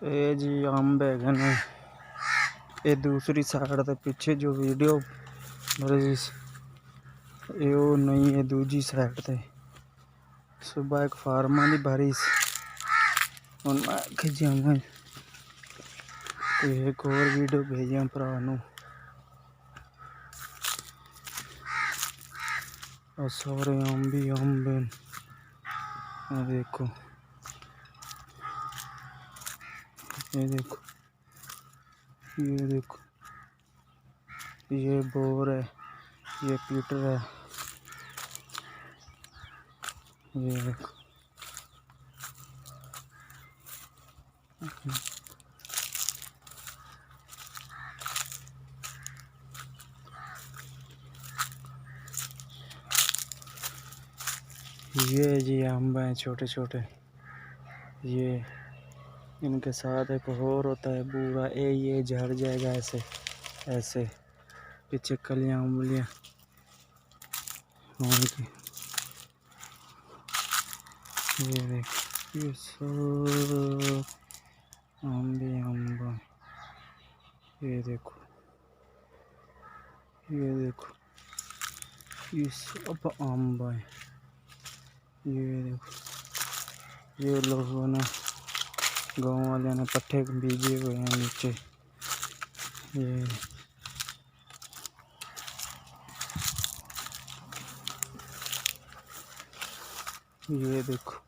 ਇਹ ਜੀ ਅੰਬ ਹੈਗੇ ਨੇ। ਇਹ ਦੂਸਰੀ ਸਾਈਡ ਤੇ ਪਿੱਛੇ ਜੋ ਵੀਡੀਓ ਬਣੀ ਇਹ ਉਹ ਨਹੀਂ, ਇਹ ਦੂਜੀ ਸਾਈਡ ਤੇ ਸੁਬਾ ਇੱਕ ਫਾਰਮਾਂ ਦੀ ਬਾਰਿਸ਼ ਹੁਣ ਮੈਂ ਖਿਜਾਵਾਂ ਕੋਈ एक और वीडियो भेजिया भरा नूं। सारे अंब ही अंब हैं। देखो ये देखो ये देखो ये बोर है, ये पीटर है, ये देखो ये जी अंब हैं छोटे छोटे। ये इनके साथ एक और होता है बूढ़ा, ये झड़ जाएगा ऐसे ऐसे। पीछे कलियां उंगलियां ये देख, ये सब अंब ही अंब। ये देखो ये देखो ये सब अंब है। ये देखो ये लोगों ने गाँव वाले ने पट्टे बीजे हुए हैं नीचे। ये देखो ये देखो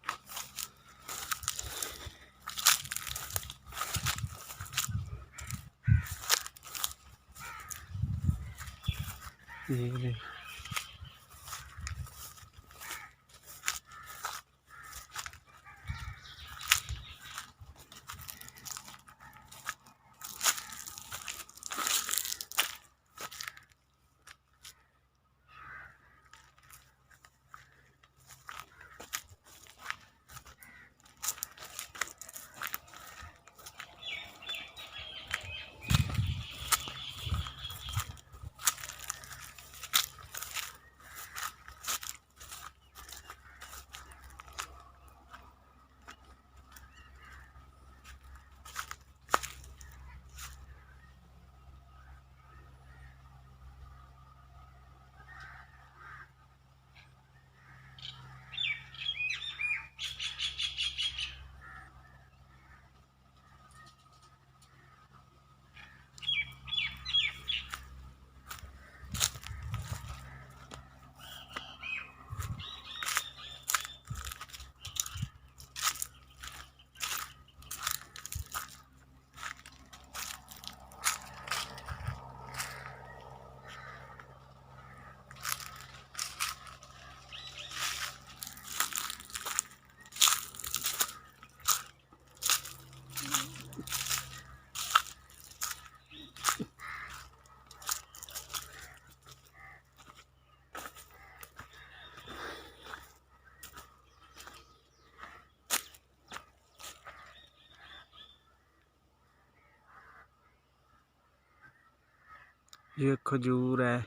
ये खजूर है।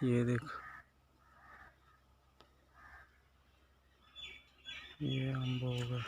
ये देखो ये अंब होगा।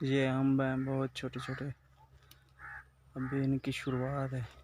ये अम्ब हैं बहुत छोटे छोटे, अभी इनकी शुरुआत है।